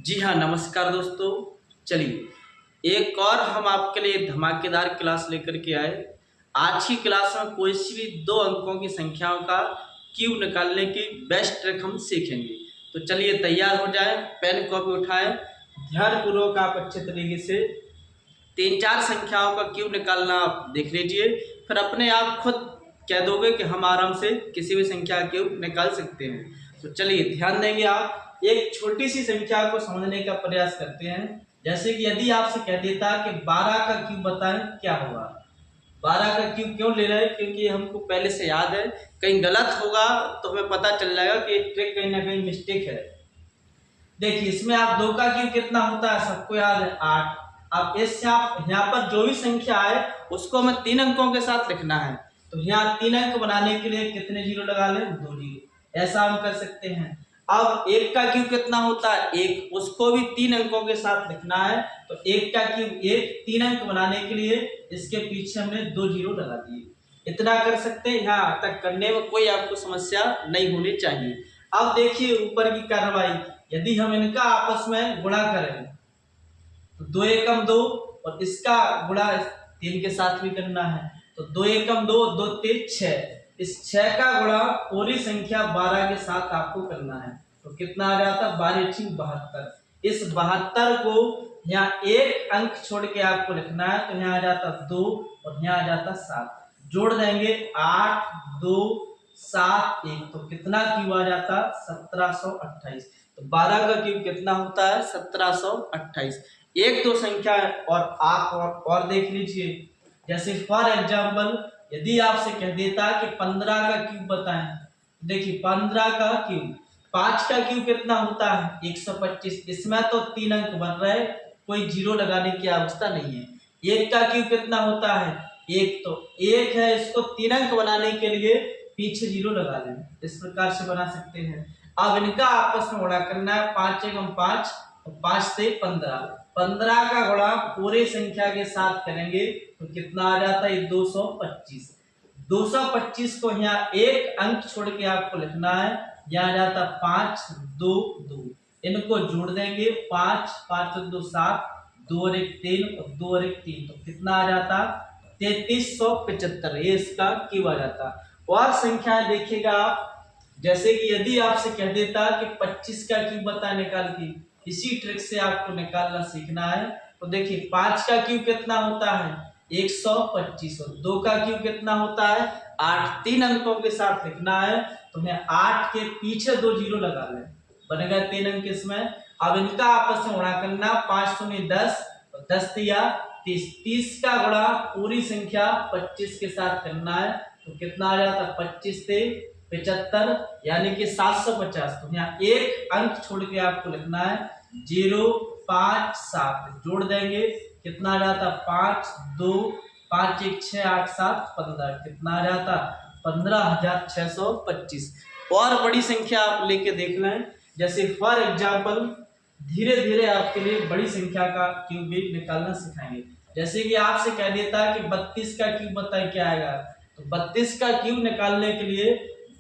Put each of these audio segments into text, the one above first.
जी हाँ, नमस्कार दोस्तों। चलिए एक और हम आपके लिए धमाकेदार क्लास लेकर के आए। आज की क्लास में कोई सी भी दो अंकों की संख्याओं का क्यूब निकालने की बेस्ट ट्रिक हम सीखेंगे। तो चलिए तैयार हो जाएं, पेन कॉपी उठाएं, ध्यानपूर्वक आप अच्छे तरीके से तीन चार संख्याओं का क्यूब निकालना आप देख लीजिए। फिर अपने आप खुद कह दोगे कि हम आराम से किसी भी संख्या का क्यूब निकाल सकते हैं। तो चलिए ध्यान देंगे, आप एक छोटी सी संख्या को समझने का प्रयास करते हैं। जैसे कि यदि आपसे कह देता कि 12 का क्यूब बताएं क्या होगा। 12 का क्यूब क्यों ले रहे हैं? क्योंकि हमको पहले से याद है, कहीं गलत होगा तो हमें पता चल जाएगा कि ट्रिक कहीं ना कहीं मिस्टेक है। देखिए इसमें आप 2 का क्यूब कितना होता है, सबको याद है 8। अब इससे आप यहाँ पर जो भी संख्या है उसको हमें 3 अंकों के साथ लिखना है। तो यहाँ 3 अंक बनाने के लिए कितने जीरो लगा लें? 2 जीरो। ऐसा हम कर सकते हैं। अब 1 का क्यूब कितना होता है? 1, उसको भी 3 अंकों के साथ लिखना है। तो 1 का क्यूब 1, 3 अंक बनाने के लिए इसके पीछे हमने 2 जीरो लगा दिए। इतना कर सकते हैं। यहाँ तक करने में कोई आपको समस्या नहीं होनी चाहिए। अब देखिए ऊपर की कार्रवाई, यदि हम इनका आपस में गुणा करें तो 2 एकम 2 और इसका गुणा 3 के साथ भी करना है। तो 2 एकम 2, 2 3 6। इस 6 का गुणा पूरी संख्या 12 के साथ आपको करना है। तो कितना आ जाता? 12 ठीक 72। इस 72 को यहाँ एक अंक छोड़ के आपको लिखना है। तो यहाँ आ जाता 2 और यहाँ आ जाता 7। जोड़ देंगे 8 2 7 1। तो कितना क्यूब आ जाता? 1728। तो 12 का क्यूब कितना होता है? 1728। एक दो संख्या है और आप और देख लीजिए। जैसे फॉर एग्जांपल यदि आपसे कह देता कि 15 का क्यूब बताएं। देखिए 15 का क्यूब, 5 का क्यूब कितना होता है? 125। इसमें तो 3 अंक बन रहे, कोई जीरो लगाने की आवश्यकता नहीं है। 1 का क्यूब कितना होता है? 1, तो 1 है, इसको 3 अंक बनाने के लिए पीछे जीरो लगा लें। इस प्रकार से बना सकते हैं। अब इनका आपस में गुणा करना है। 5 एकम 5 और 5 से 15। 15 का गुणा पूरी संख्या के साथ करेंगे तो कितना आ जाता है? 225। 225 को यहाँ एक अंक छोड़ के आपको लिखना है। यहाँ आ जाता 5 2 2। इनको जोड़ देंगे 5 5 2 7, 2 और 1 3 और 2 और 1 3। तो कितना आ जाता? 3375। ये इसका क्यूब आ जाता। और संख्या देखिएगा आप, जैसे कि यदि आपसे कह देता कि 25 का क्यूब बता निकाल के, इसी ट्रिक से आपको निकालना सीखना है। तो देखिए 5 का क्यूब कितना होता है? 125। और 2 का क्यूब कितना होता है? 8। 3 अंकों के साथ लिखना है। तो मैं 8 के पीछे 2 जीरो लगा लें, बन गए 3 अंक इसमें। अब इनका आपस में गुणा करना। 5 दूनी 10 और 10 दिया 30। 30 का गुणा पूरी संख्या 25 के साथ करना है। तो कितना आ जाता? 25 से 75 यानी कि 750। तो यहाँ एक अंक छोड़ के आपको लिखना है 0 5 7। जोड़ देंगे कितना आ जाता? 5 2 5 1 6 8 7 15। कितना आ जाता? 15625। और बड़ी संख्या आप लेके देख लें। जैसे फॉर एग्जाम्पल धीरे धीरे आपके लिए बड़ी संख्या का क्यूब भी निकालना सिखाएंगे। जैसे कि आपसे कह देता है कि 32 का क्यूब बताए क्या आएगा। तो 32 का क्यूब निकालने के लिए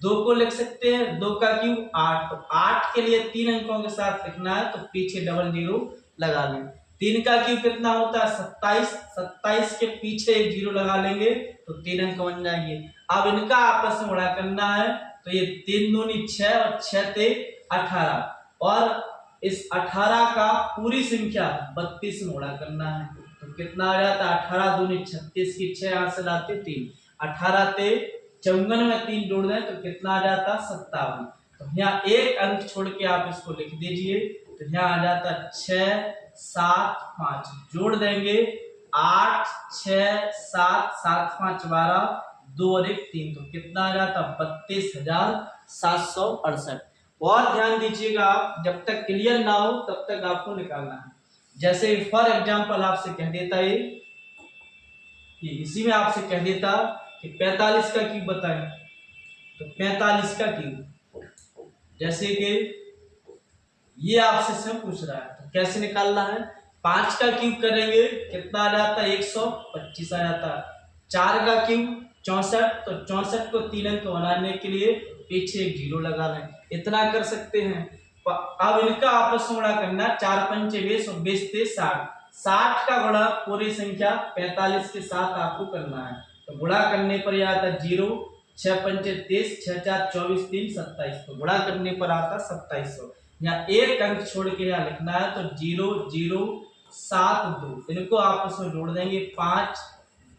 2 को लिख सकते हैं। 2 का क्यूब 8। तो 8 के लिए 3 अंकों के साथ लिखना है। तो पीछे डबल जीरो लगा लें। 3 का क्यूब कितना होता है? 27। 27 के पीछे एक जीरो लगा लेंगे तो 3 अंक बन जाएंगे। अब इनका आपस में गुणा करना है। तो ये 3 दूनी 6 और 6 ते 18। और इस 18 का पूरी संख्या 32 में गुणा करना है। तो कितना आ जाता? 18 दूनी 36 की 6 यहाँ से लाते 3। 18 ते 54 में 3 जोड़ दें तो कितना आ जाता? 57। तो यहाँ एक अंक छोड़ के आप इसको लिख दीजिए। तो यहाँ आ जाता 6 7 5। जोड़ देंगे 8 6 7 7 5 12, 2 और 1 3। तो कितना आ जाता? 32,768। और ध्यान दीजिएगा आप, जब तक क्लियर ना हो तब तक आपको निकालना है। जैसे फॉर एग्जांपल आपसे कह देता है कि इसी में आपसे कह देता कि 45 का क्यूब बताएं। तो 45 का क्यूब, जैसे कि ये आपसे इसमें पूछ रहा है तो कैसे निकालना है? 5 का क्यूब करेंगे कितना आ जाता है? 125 आ जाता है। 4 का क्यूब 64। तो 64 को 3 अंक बनाने के लिए पीछे एक जीरो लगा लें। इतना कर सकते हैं। अब इनका आपस में गुणा करना, 4 पंचे 20 और 20 × 60, 60 का गुणा पूरी संख्या 45 के साथ आपको करना है। तो गुणा करने पर यह आता 0, 6 पंचे 30, 6 4 24, 3 27। तो गुणा करने पर आता 2700। यहाँ एक अंक छोड़ के यहाँ लिखना है, तो 0 0 7 2 इनको आपस में जोड़ देंगे, 5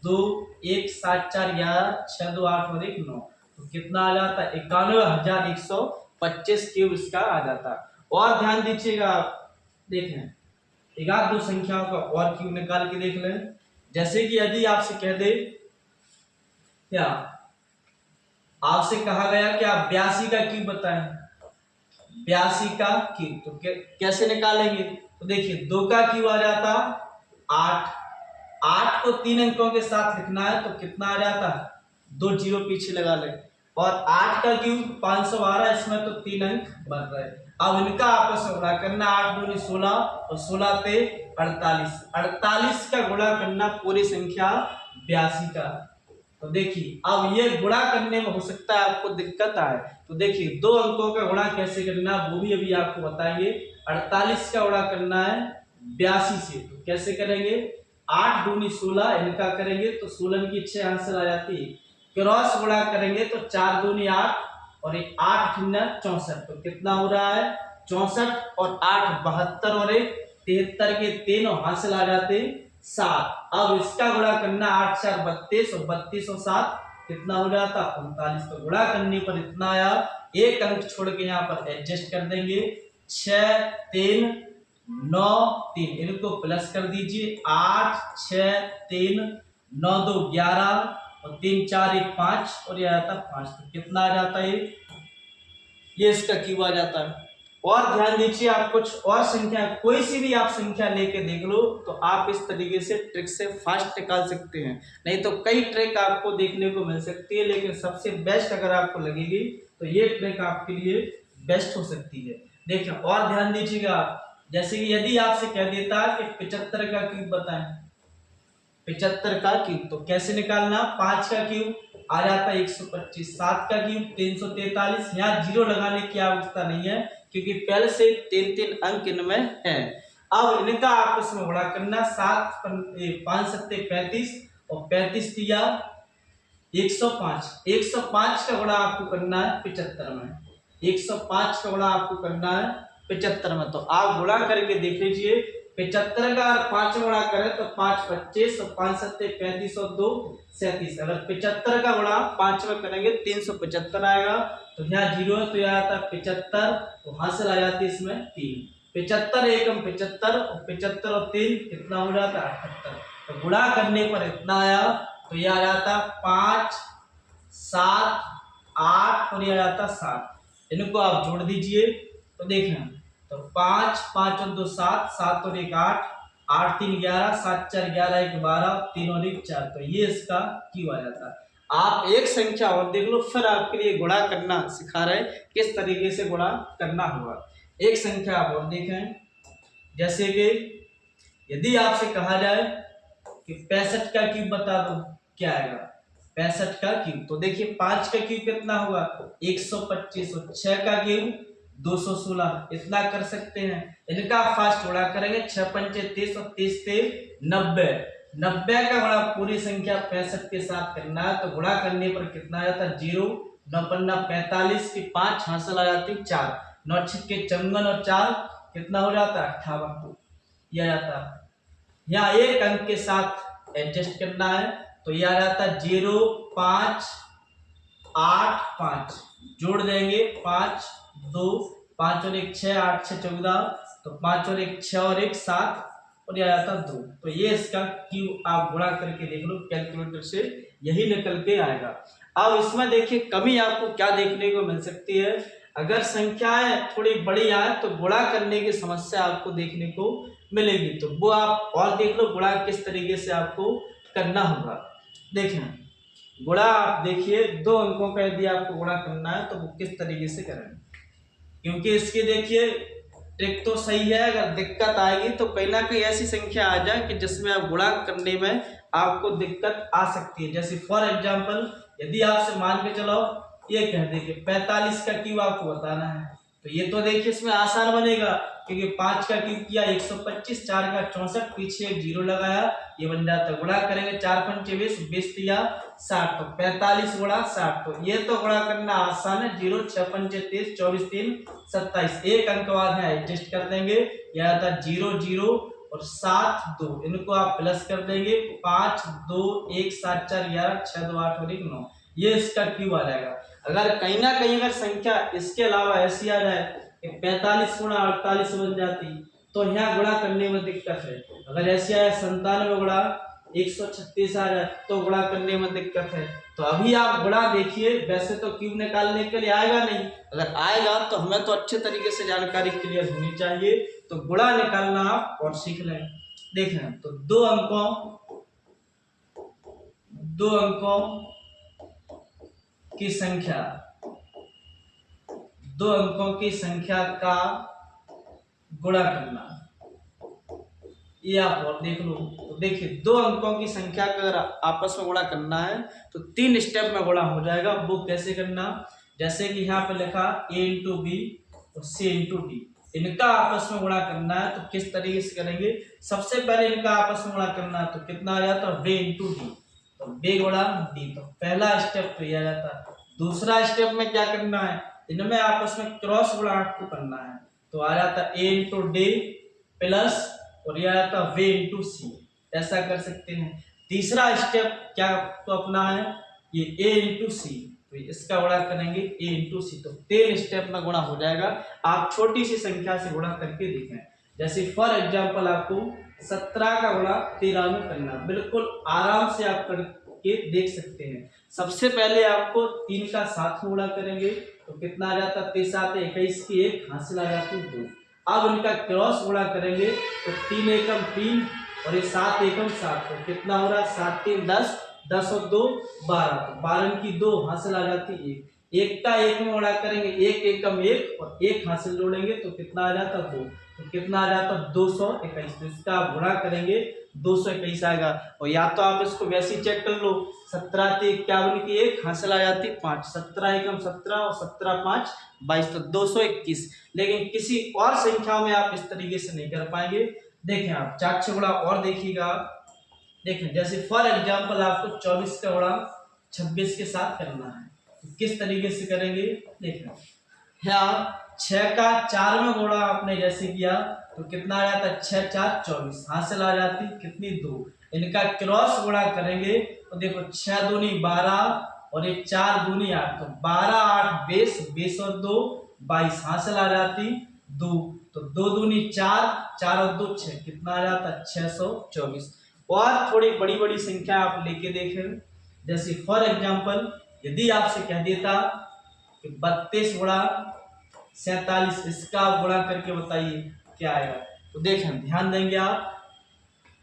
2 1 7 4 11 6 2 8 और 1 9। तो कितना आ जाता है 91,125 क्यूब इसका आ जाता है। और ध्यान दीजिएगा, देखें एक आध दो संख्याओं का और क्यूब निकाल के देख लें। जैसे कि यदि आपसे कह दे, क्या आपसे कहा गया कि आप 82 का क्यूब बताएं, 82 का क्यूब, तो कैसे निकालेंगे? तो देखिए 2 का क्यूब आ जाता 8, 8 को 3 अंकों के साथ लिखना है, तो कितना आ जाता, 2 जीरो पीछे लगा ले। और 8 का क्यूब 512, इसमें तो 3 अंक बन रहे। अब इनका आपस में गुणा करना, 8 दूनी 16 और 16 ते 48, 48 का गुणा करना पूरी संख्या 82 का। तो देखिए अब ये गुणा करने में हो सकता है आपको दिक्कत आए, तो देखिए 2 अंकों का गुणा कैसे करना वो भी अभी आपको बताएंगे। 48 का गुणा करना है 82 से, तो कैसे करेंगे, 8 दूनी 16 इनका करेंगे तो 16 की 6 आंसर आ जाती है। क्रॉस गुणा करेंगे तो 4 दूनी 8 और 8 64, तो कितना हो रहा है 64 और 8 72 और 1 73 के 3 और हासिल आ जाते 7। अब इसका गुणा करना, 8 4 32 और 32 और 7 कितना हो जाता 39। तो गुणा करने पर इतना आया, एक अंक छोड़ के यहाँ पर एडजस्ट कर देंगे, 6 3 9 3 इनको प्लस कर दीजिए, 8 6 3 9 2 11 और 3 4 1 5 और यह आता 5। तो कितना आ जाता है, ये इसका क्यूब आ जाता है। और ध्यान दीजिए, आप कुछ और संख्या, कोई सी भी आप संख्या लेके देख लो, तो आप इस तरीके से ट्रिक से फास्ट निकाल सकते हैं। नहीं तो कई ट्रिक आपको देखने को मिल सकती है, लेकिन सबसे बेस्ट अगर आपको लगेगी तो ये ट्रिक आपके लिए बेस्ट हो सकती है। देखिए और ध्यान दीजिएगा, जैसे कि यदि आपसे कह देता कि 75 का क्यूब बताएं, 75 का क्यूब, तो कैसे निकालना, 5 का क्यूब आ जाता है 125, 7 का क्यूब 343। यहाँ जीरो लगाने की आवश्यकता नहीं है क्योंकि पहले से 3 अंक इनमें है। अब इनका आपस में गुणा करना, 7 5 7 35 और 35 दिया 105, 105 का गुणा आपको करना है 75 में, 105 का गुणा आपको करना है 75 में। तो आप गुणा करके देख लीजिए, 75 का 5 गुणा करें तो 5 25 और 5 7 35 और 2 37। अगर 75 का गुणा 5 में करेंगे 375 आएगा। तो यहाँ जीरो है तो यहाँ आता 75, तो हासिल आ जाती है इसमें 3। 75 एकम 75 और 75 और 3 कितना हो जाता है 78। तो गुणा करने पर इतना आया, तो यह आ जाता 5 7 8 और यह आता 7। इनको आप जोड़ दीजिए तो देखना, तो 5 5 और 2 7, 7 और 1 8, 8 3 11, 7 4 11 1 12, 3 और 1 4। तो ये इसका क्यू आ जाता है। आप एक संख्या और देख लो, फिर आपके लिए गुणा करना सिखा रहे किस तरीके से गुणा करना होगा। एक संख्या आप और देखें, जैसे कि यदि आपसे कहा जाए कि 65 का क्यूब बता दो, क्या आएगा 65 का क्यूब, तो देखिए 5 का क्यूब कितना होगा 125 और 6 का क्यूब 216, इतना कर सकते हैं। इनका फास्ट गुणा करेंगे, 6 पंचे 30 और 30 से 90, 90 का गुणा पूरी संख्या 65 के साथ करना है। तो गुणा करने पर कितना आ जाता है 0, 9 पन्ना 45 की 5 हासिल आ जाती 4, 9 छिक्के 54 और 4 कितना हो जाता है 58। तो यह आता है, यहाँ एक अंक के साथ एडजस्ट करना है, तो यह आ जाता है 0 5 8 5, जोड़ देंगे 5 2 5 और 1 6, 8 6 14, तो 5 और 1 6 और 1 7 और यह आता 2। तो ये इसका क्यू आप गुणा करके देख लो कैलकुलेटर से, यही निकल के आएगा। अब इसमें देखिए कमी आपको क्या देखने को मिल सकती है, अगर संख्याएं थोड़ी बड़ी आए तो गुणा करने की समस्या आपको देखने को मिलेगी। तो वो आप और देख लो गुणा किस तरीके से आपको करना होगा। देखना गुणा, आप देखिए 2 अंकों का यदि आपको गुणा करना है तो वो किस तरीके से करेंगे, क्योंकि इसके देखिए ट्रिक तो सही है, अगर दिक्कत आएगी तो कहीं ना कहीं ऐसी संख्या आ जाए कि जिसमें आप गुणा करने में आपको दिक्कत आ सकती है। जैसे फॉर एग्जांपल यदि आपसे मान के चलो ये कह दे कि 45 का क्यूब आपको बताना है, तो ये तो देखिए इसमें आसान बनेगा, क्योंकि 5 का क्यूब किया 125, 4 का 64, पीछे एक जीरो लगाया, ये बन जाता है। गुणा करेंगे 4 पंचे 20, 20 तिया 60, तो 45 गुणा 60। तो ये तो गुणा करना आसान है। 0 6 पंचे 30, 24 3 27, एक अंक बाद है एडजस्ट कर देंगे, यह आता 0 0 और 7 2, इनको आप प्लस कर देंगे। 5 2 1 7 4 11 6 2 8 और 1 9, ये इसका क्यूब आ जाएगा। अगर कहीं ना कहीं अगर संख्या इसके अलावा ऐसी आ जाए कि 45 गुणा 48 बन जाती, तो यहाँ गुणा करने में दिक्कत है। अगर ऐसी आए 97 गुणा 136 आ जाए तो गुणा करने में दिक्कत है। तो अभी आप गुणा देखिए, वैसे तो क्यूब निकालने के लिए आएगा नहीं, अगर आएगा तो हमें तो अच्छे तरीके से जानकारी क्लियर होनी चाहिए, तो गुणा निकालना आप और सीख लें। देखें तो दो अंकों की संख्या, दो अंकों की संख्या का गुणा करना, ये आप और देख लो। तो देखिए दो अंकों की संख्या का अगर आपस में गुणा करना है तो 3 स्टेप में गुणा हो जाएगा। वो कैसे करना, जैसे कि यहाँ पे लिखा a इंटू बी और c इंटू डी, इनका आपस में गुणा करना है। तो किस तरीके से करेंगे, सबसे पहले इनका आपस में गुणा करना है, तो कितना आ जाता है b इंटू डी, तो b गुणा डी, तो पहला स्टेप तो यह आ जाता है। दूसरा स्टेप में क्या करना है, इनमें आपस में क्रॉस गुणा आपको करना है, तो आ जाता है a इंटू डी प्लस और यह आता है v इंटू सी, ऐसा कर सकते हैं। तीसरा स्टेप क्या तो अपना है, ये a इंटू सी, तो इसका गुणा करेंगे a इंटू सी, तो 3 स्टेप में गुणा हो जाएगा। आप छोटी सी संख्या से गुणा करके देखें, जैसे फॉर एग्जांपल आपको 17 का गुणा 13 में करना, बिल्कुल आराम से आप करके देख सकते हैं। सबसे पहले आपको 3 का 7 में गुणा करेंगे, तो कितना आ जाता है 3 7 21 की 1 हासिल आ जाती है 2। अब इनका क्रॉस गुणा करेंगे, तो 3 एकम 3 और ये 7 एकम 7, तो कितना हो रहा है 7 3 10, 10 और 2 12, तो 12 की 2 हासिल आ जाती है 1। एक का 1 में गुणा करेंगे, 1 एकम 1 और 1 हासिल जोड़ेंगे, तो कितना आ जाता 2, तो कितना आ जाता 221। तो इसका आप गुणा करेंगे 221 आएगा। और या तो आप इसको वैसे ही चेक कर लो, 17 × 51 की 1 हासिल आ जाती 5, 17 एकम 17 और 17 5 22, तो 221। लेकिन किसी और संख्या में आप इस तरीके से नहीं कर पाएंगे। देखें आप 4 6 गुणा और देखिएगा, देखें जैसे फॉर एग्जांपल आपको 24 का गुणा 26 के साथ करना है, तो किस तरीके से करेंगे, देखें यहाँ 6 का 4 में गुणा आपने जैसे किया, तो कितना आ जाता है 6 4 24, हासिल आ जाती कितनी 2। इनका क्रॉस गुणा करेंगे, तो देखो 6 दूनी 12 और ये 4 दूनी 8, तो 12 8 20, 20 और 2 22, हासिल आ जाती 2, तो 2 दूनी 4, 4 और 2 6, कितना आ जाता 624। और थोड़ी बड़ी बड़ी संख्या आप लेके देखें, जैसे फॉर एग्जांपल यदि आपसे कह देता कि 32 गुणा 47, इसका आप गुणा करके बताइए क्या आएगा, तो देखें ध्यान देंगे आप,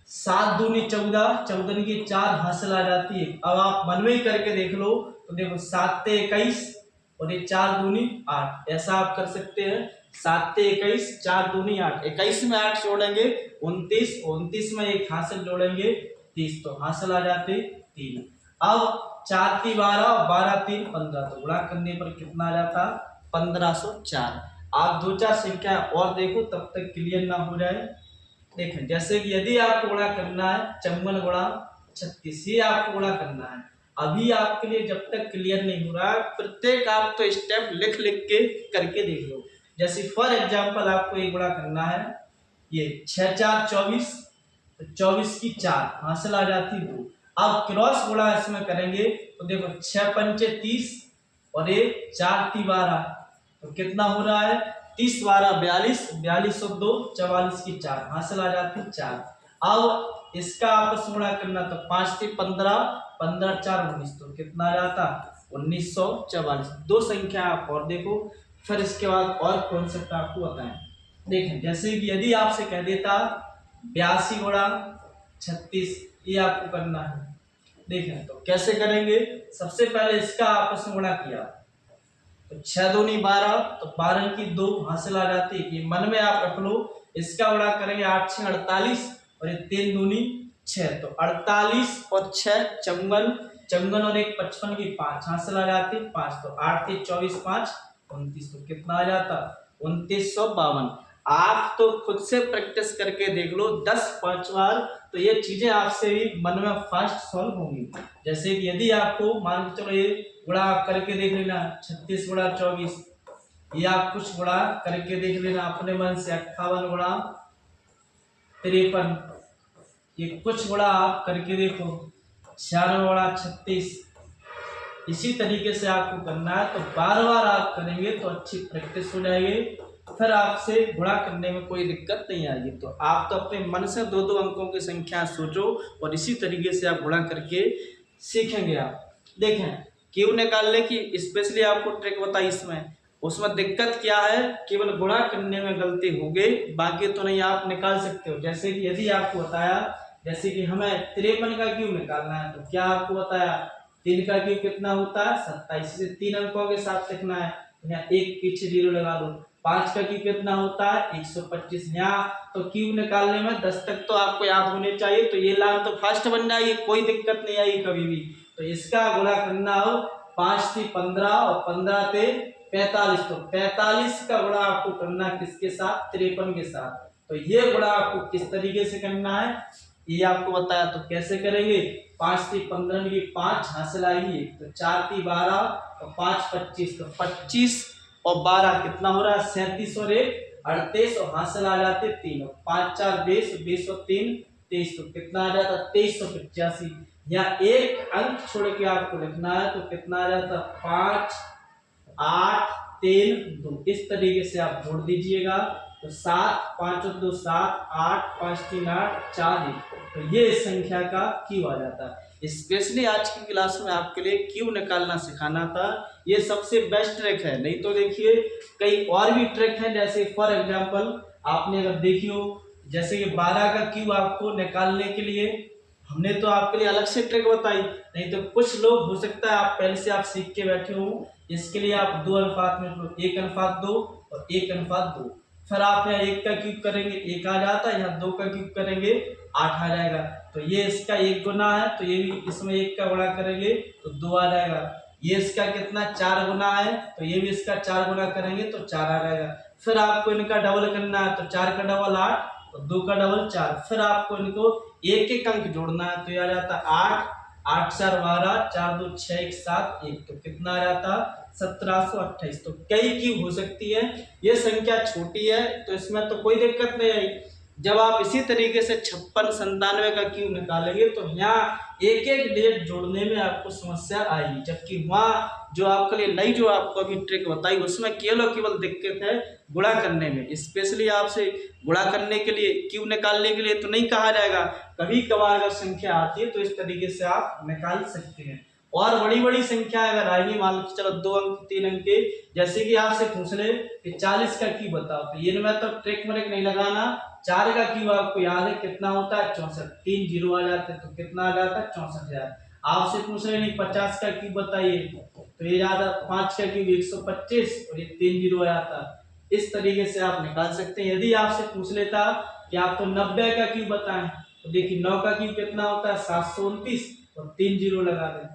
7 दूनी 14, 14 की 4 हासिल आ जाती है। अब आप मन में ही करके देख लो, तो देखो 7 21 और ये 4 दूनी 8, ऐसा आप कर सकते हैं। 7 21 4 दूनी 8, 21 में 8 जोड़ेंगे 29, 29 में 1 हासिल जोड़ेंगे 30, तो हासिल आ जाते 3। अब 4 3 12 और 12 3 15, तो गुणा करने पर कितना आ जाता 1504। आप 2 4 संख्या और देखो तब तक क्लियर ना हो जाए। देखें जैसे कि यदि आपको गुणा करना है 54 गुणा 36, ये आपको गुणा करना है। अभी आपके लिए जब तक क्लियर नहीं हो रहा, प्रत्येक आप तो स्टेप लिख लिख के करके देख लो। जैसे फॉर एग्जांपल आपको ये गुणा करना है, ये 6 4 24, तो 24 की 4 हासिल आ जाती 2। अब क्रॉस गुणा इसमें करेंगे, तो देखो 6 पंचे 30 और ये 4 3 12, तो कितना हो रहा है 30 12 42, 42 और 2 44 की 4 हासिल आ जाती 4। अब इसका आपस में गुणा करना, तो 5 3 15, 15 4 19, तो कितना आ जाता 1944। 2 संख्या आप और देखो, फिर इसके बाद और कॉन्सेप्ट आपको बताएं। देखें जैसे कि यदि आपसे कह देता 82 गुणा 36, ये आपको करना है। देखें तो कैसे करेंगे, सबसे पहले इसका आपस में गुणा किया, तो 6 दूनी 12, तो 12 की 2 हासिल आ जाती है, ये मन में आप रख लो। इसका गुणा करेंगे 8 6 48 और ये 3 दूनी 6, तो 48 और 6 54 और 1 55 की 5 हासिल आ जाती 5, तो 8 3 24 5 29, तो कितना आ जाता 2952। आप तो खुद से प्रैक्टिस करके देख लो 10-5 बार, तो ये चीजें आपसे भी मन में फास्ट सॉल्व होंगी। जैसे कि यदि आपको मान के चलो ये गुणा आप करके देख लेना 36 गुणा 24, ये आप कुछ गुणा करके देख लेना अपने मन से 58 गुणा 53, ये कुछ गुणा आप करके देखो 96 गुणा 36। इसी तरीके से आपको करना है, तो बार बार आप करेंगे तो अच्छी प्रैक्टिस हो जाएगी, फिर आपसे गुणा करने में कोई दिक्कत नहीं आएगी। तो आप तो अपने मन से 2-2 अंकों की संख्या सोचो और इसी तरीके से आप गुणा करके सीखेंगे। आप देखें क्यों निकालने की स्पेशली आपको ट्रिक बताई इसमें, उसमें दिक्कत क्या है, केवल गुणा करने में गलती हो गई, बाकी तो नहीं आप निकाल सकते हो। जैसे कि यदि आपको बताया जैसे कि हमें 53 का क्यूब निकालना है, तो क्या आपको बताया 3 का क्यूब कितना होता है 27, से 3 अंकों के साथ लिखना है, यहाँ एक पीछे 0 लगा दो। 5 का क्यूब कितना होता है 125, यहाँ तो क्यूब निकालने में 10 तक तो आपको याद होने चाहिए, तो ये लाइन तो फास्ट बन जाएगी, कोई दिक्कत नहीं आएगी कभी भी। तो इसका गुणा करना हो 5 से 15 और 15 से 45, तो 45 का गुणा आपको करना है किसके साथ 53 के साथ। तो ये गुणा आपको किस तरीके से करना है ये आपको बताया, तो कैसे करेंगे 5 से 15 में 5 हासिल आएगी, तो 4 × 12 और 5 × 25, तो 25 और 12 कितना हो रहा है 37 और 1 38, और हासिल आ जाते 3 और 5 4 20, 20 और 3 23, तो कितना आ जाता 2385। यहाँ एक अंक छोड़ के आपको लिखना है, तो कितना आ जाता 5 8 3 2, इस तरीके से आप जोड़ दीजिएगा, तो 7 5 2 7 8 5 3 8 4 1, तो ये इस संख्या का क्यू आ जाता है। स्पेशली आज की क्लास में आपके लिए क्यू निकालना सिखाना था, ये सबसे बेस्ट ट्रिक है। नहीं तो देखिए कई और भी ट्रिक है, जैसे फॉर एग्जांपल आपने अगर देखी हो, जैसे कि 12 का क्यू आपको निकालने के लिए हमने तो आपके लिए अलग से ट्रिक बताई, नहीं तो कुछ लोग हो सकता है आप पहले से आप सीख के बैठे हो, इसके लिए आप 2 अनुपात में 1:2 और 1:2, फिर आप यहाँ 1 का क्यूब करेंगे 1 आ जाता है, यहाँ 2 का क्यूब करेंगे 8 आ जाएगा, तो ये इसका 1 गुना है, तो ये भी इसमें 1 का गुणा करेंगे तो 2 आ जाएगा। ये इसका कितना 4 गुना है, तो ये भी इसका 4 गुना करेंगे तो 4 आ जाएगा। फिर आपको इनका डबल करना है, तो 4 का डबल 8 और 2 का डबल 4, फिर आपको इनको एक एक अंक जोड़ना है, तो ये आ जाता 8 8 4 12 4 2 6 1 7 1, तो कितना आ जाता 1728। तो कई क्यूब हो सकती है, ये संख्या छोटी है तो इसमें तो कोई दिक्कत नहीं आई। जब आप इसी तरीके से 56 97 का क्यूब निकालेंगे तो यहाँ एक एक डिजिट जोड़ने में आपको समस्या आएगी, जबकि वहाँ जो आपके लिए नई जो आपको अभी ट्रिक बताई उसमें केवल दिक्कत है गुणा करने में। स्पेशली आपसे गुणा करने के लिए क्यूब निकालने के लिए तो नहीं कहा जाएगा, कभी कभार अगर संख्या आती है तो इस तरीके से आप निकाल सकते हैं। और बड़ी बड़ी संख्या अगर आएगी, मान लो चलो 2 अंक 3 अंक के, जैसे कि आपसे पूछ ले कि 40 का क्यूब बताओ, तो ये में तो ट्रिक मरिक नहीं लगाना, 4 का क्यूब आपको याद है कितना होता है 64, 3 जीरो आ जाते हैं, तो कितना आ जाता है 64,000। आपसे पूछ रहे नहीं 50 का क्यूब बताइए, तो ये याद है 5 का क्यूब 125 और ये 3 जीरो आ जाता है। इस तरीके से आप निकाल सकते हैं। यदि आपसे पूछ लेता कि आपको 90 का क्यूब बताएं, तो देखिए 9 का क्यूब कितना होता है 729 और 3 जीरो लगा दें,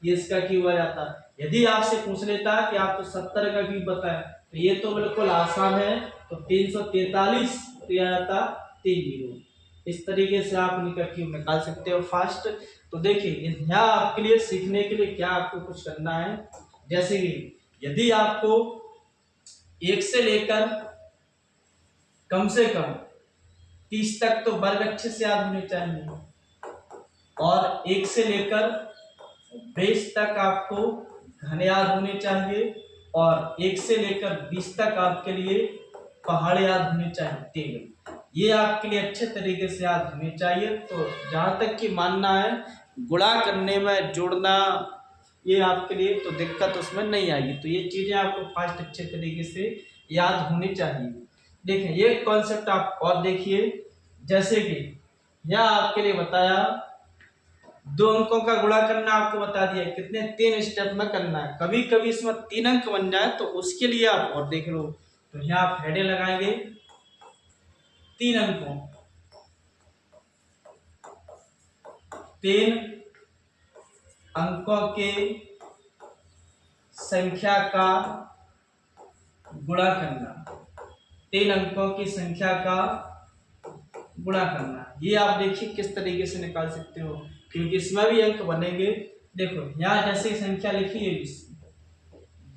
ये इसका क्यूब आ जाता है। यदि आपसे पूछ लेता कि आपको 70 का क्यूब बताएं, तो ये तो बिल्कुल आसान है, तो 343, तो ये आ जाता 3 जीरो। इस तरीके से आप इनका क्यूब निकाल सकते हो फास्ट। तो देखिए यहाँ आपके लिए सीखने के लिए क्या आपको कुछ करना है, जैसे कि यदि आपको 1 से लेकर कम से कम 30 तक तो वर्ग अच्छे से याद होने चाहिए, और 1 से लेकर 20 तक आपको घन याद होने चाहिए, और 1 से लेकर 20 तक आपके लिए पहाड़ याद होने चाहिए, टेबल ये आपके लिए अच्छे तरीके से याद होने चाहिए। तो जहाँ तक कि मानना है गुणा करने में जोड़ना ये आपके लिए तो दिक्कत उसमें नहीं आएगी, तो ये चीज़ें आपको फास्ट अच्छे तरीके से याद होनी चाहिए। देखिए ये कॉन्सेप्ट आप और देखिए, जैसे कि यह आपके लिए बताया 2 अंकों का गुणा करना आपको बता दिया कितने 3 स्टेप में करना है, कभी कभी इसमें 3 अंक बन जाए तो उसके लिए आप और देख लो, तो यहाँ आप हेडे लगाएंगे 3 अंकों 3 अंकों के संख्या का गुणा करना, 3 अंकों की संख्या का गुणा करना। ये आप देखिए किस तरीके से निकाल सकते हो, क्योंकि इसमें भी अंक बनेंगे। देखो यहाँ जैसे संख्या लिखी है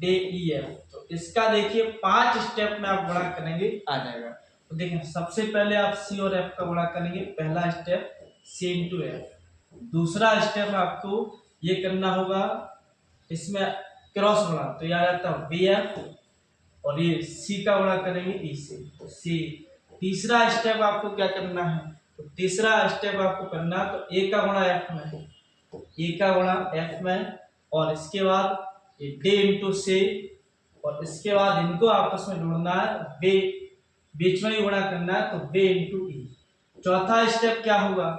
DEF, तो इसका देखिए 5 स्टेप में आप गुणा करेंगे आ जाएगा। तो देखिए सबसे पहले आप C और F का गुणा करेंगे। पहला स्टेप C इंटू F। दूसरा स्टेप आपको ये करना होगा, इसमें क्रॉस गुणा, तो यह आ जाता है BF और ये C का गुणा करेंगे E से, तो C। तीसरा स्टेप आपको क्या करना है, तो तीसरा स्टेप आपको करना तो A का गुणा F में, A का गुणा F में, और इसके बाद ये D इंटू C, और इसके बाद इनको आपस में जोड़ना है, B बीच में ही गुणा करना है, तो B इंटू E। चौथा स्टेप क्या होगा,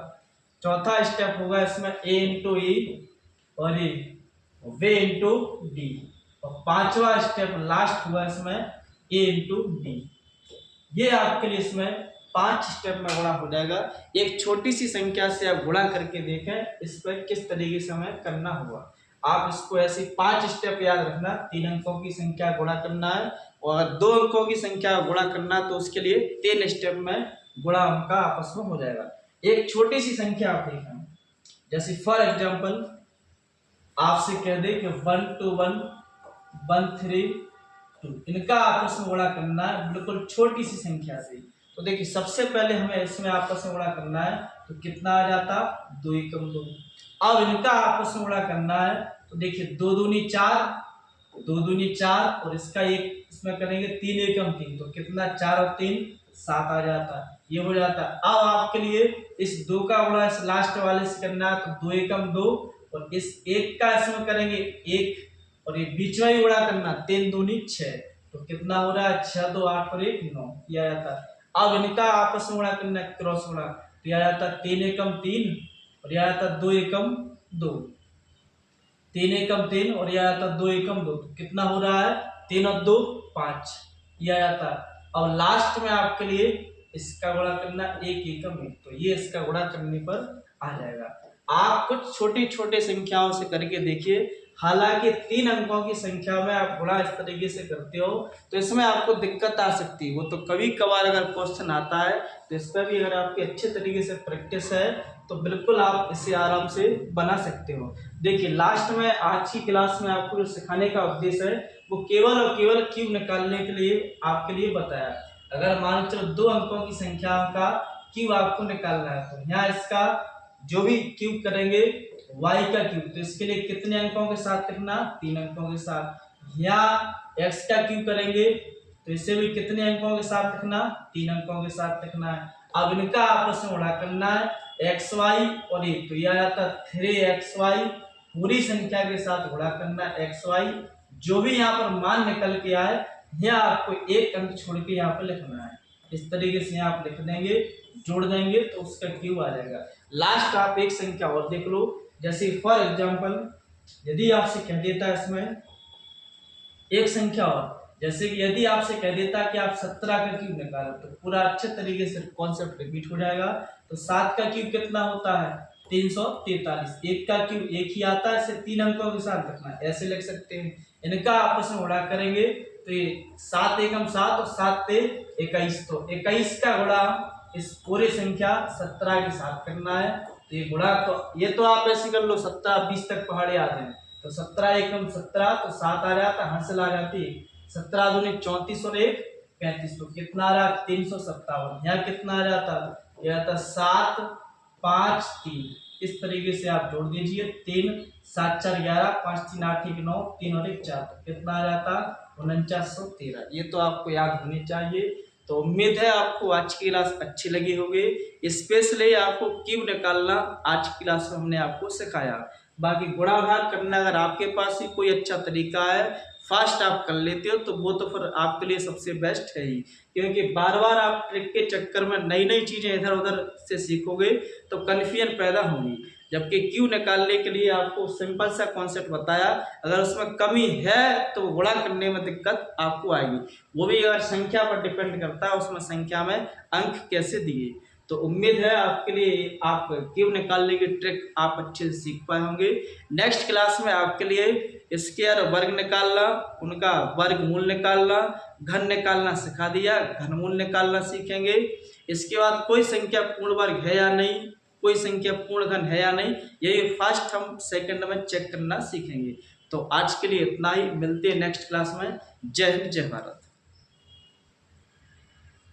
चौथा स्टेप होगा इसमें A इंटू E और ये V इंटू D, और पांचवा स्टेप लास्ट हुआ इसमें A इंटू D। ये आपके लिए इसमें 5 स्टेप में गुणा हो जाएगा। एक छोटी सी संख्या से आप गुणा करके देखें इस पर किस तरीके से हमें करना होगा। आप इसको ऐसे 5 स्टेप याद रखना। 3 अंकों की संख्या गुणा करना है और 2 अंकों की संख्या गुणा करना, तो उसके लिए 3 स्टेप में गुणा उनका आपस में हो जाएगा। एक छोटी सी संख्या आप देखें, जैसे फॉर एग्जाम्पल आपसे कह दे कि 1 2 1 1 3 2, इनका आपस में गुणा करना है बिल्कुल छोटी सी संख्या से। तो देखिए सबसे पहले हमें इसमें आपस में गुणा करना है, तो कितना आ जाता 2 एकम 2। अब इनका आपस में गुणा करना है, तो देखिए 2 दूनी 4, 2 दूनी 4, और इसका एक इसमें करेंगे 3 एकम 3, तो कितना 4 और 3 7 आ जाता है, ये हो जाता है। अब आपके लिए इस 2 का गुणा इस लास्ट वाले से करना है, तो 2 एकम 2, और इस 1 का इसमें करेंगे 1, और ये बीच में ही गुणा करना, 3 दूनी 6, तो कितना हो रहा है 6 2 8 और 1 9, ये आ जाता है। अब इनका आपस में गुणा करना है, क्रॉस गुणा, तो यह आ जाता है 3 एकम 3, और यह आ जाता है 2 एकम 2, 3 एकम 3, और यह आता 2 एकम 2, तो कितना हो रहा है 3 और 2 5, यह आता है। अब लास्ट में आपके लिए इसका गुणा करना 1 एकम 1, तो ये इसका गुणा करने पर आ जाएगा। आप कुछ छोटी छोटे संख्याओं से करके देखिए। हालांकि 3 अंकों की संख्या में आप गुणा इस तरीके से करते हो तो इसमें आपको दिक्कत आ सकती है, वो तो कभी कभार अगर क्वेश्चन आता है तो इस पर भी अगर आपकी अच्छे तरीके से प्रैक्टिस है तो बिल्कुल आप इसे आराम से बना सकते हो। देखिए लास्ट में आज की क्लास में आपको जो सिखाने का उद्देश्य है वो केवल और केवल क्यूब निकालने के लिए आपके लिए बताया। अगर मान चलो 2 अंकों की संख्या का क्यूब आपको निकालना है तो यहाँ इसका जो भी क्यूब करेंगे y का क्यूब, तो इसके लिए कितने अंकों के साथ लिखना 3 अंकों के साथ। यहाँ x का क्यूब करेंगे तो इसे भी कितने अंकों के साथ लिखना 3 अंकों के साथ लिखना है। अब इनका आपस में गुणा करना है xy और 1, तो यह आ जाता 3xy, पूरी संख्या के साथ गुणा करना xy, जो भी यहाँ पर मान निकल के आए यहाँ आपको एक अंक छोड़ के यहाँ पर लिखना है। इस तरीके से यहाँ आप लिख देंगे, जोड़ देंगे तो उसका क्यूब आ जाएगा। लास्ट आप एक संख्या और देख लो, जैसे फॉर एग्जांपल यदि आपसे कह देता है इसमें एक संख्या और, जैसे कि यदि आपसे कह देता कि आप 17 का क्यूब निकालो तो पूरा अच्छे तरीके से कॉन्सेप्ट रिपीट हो जाएगा। तो 7 का क्यूब कितना होता है 343, 1 का क्यूब 1 ही आता है, इसे 3 अंकों के साथ रखना है, ऐसे लिख सकते हैं। इनका आपस में गुणा करेंगे तो ये 7 एकम 7 और 7 ते 21, तो 21 का गुणा इस पूरी संख्या 17 के साथ करना है। तो ये गुणा तो ये तो आप ऐसे कर लो 17 20 तक पहाड़े आते हैं, तो 17 एकम 17, तो 7 आ जाता, हासिल आ जाती 17 दूनी 34 और 1 35, तो कितना आ रहा 357। यहाँ कितना आ जाता, यह आता 7 5 3, इस तरीके से आप जोड़ दीजिए 3 7 4 11 5 3 8 1 9 3 और 1 4, तो कितना आ जाता 4913। ये तो आपको याद होनी चाहिए। तो उम्मीद है आपको आज की क्लास अच्छी लगी होगी। स्पेशली आपको क्यूब निकालना आज की क्लास में हमने आपको सिखाया। बाकी गुणा भाग करना अगर आपके पास ही कोई अच्छा तरीका है, फास्ट आप कर लेते हो, तो वो तो फिर आपके लिए सबसे बेस्ट है ही, क्योंकि बार बार आप ट्रिक के चक्कर में नई नई चीज़ें इधर उधर से सीखोगे तो कन्फ्यूजन पैदा होगी। जबकि क्यू निकालने के लिए आपको सिंपल सा कॉन्सेप्ट बताया, अगर उसमें कमी है तो गुणा करने में दिक्कत आपको आएगी, वो भी अगर संख्या पर डिपेंड करता है उसमें संख्या में अंक कैसे दिए। तो उम्मीद है आपके लिए आप क्यूब निकालने की ट्रिक आप अच्छे से सीख पाए होंगे। नेक्स्ट क्लास में आपके लिए स्क्वायर वर्ग निकालना, उनका वर्गमूल निकालना, घन निकालना सिखा दिया, घनमूल निकालना सीखेंगे। इसके बाद कोई संख्या पूर्ण वर्ग है या नहीं, कोई संख्या पूर्ण घन है या नहीं, यही फर्स्ट हम सेकंड में चेक करना सीखेंगे। तो आज के लिए इतना ही, मिलते हैं नेक्स्ट क्लास में। जय हिंद, जय भारत।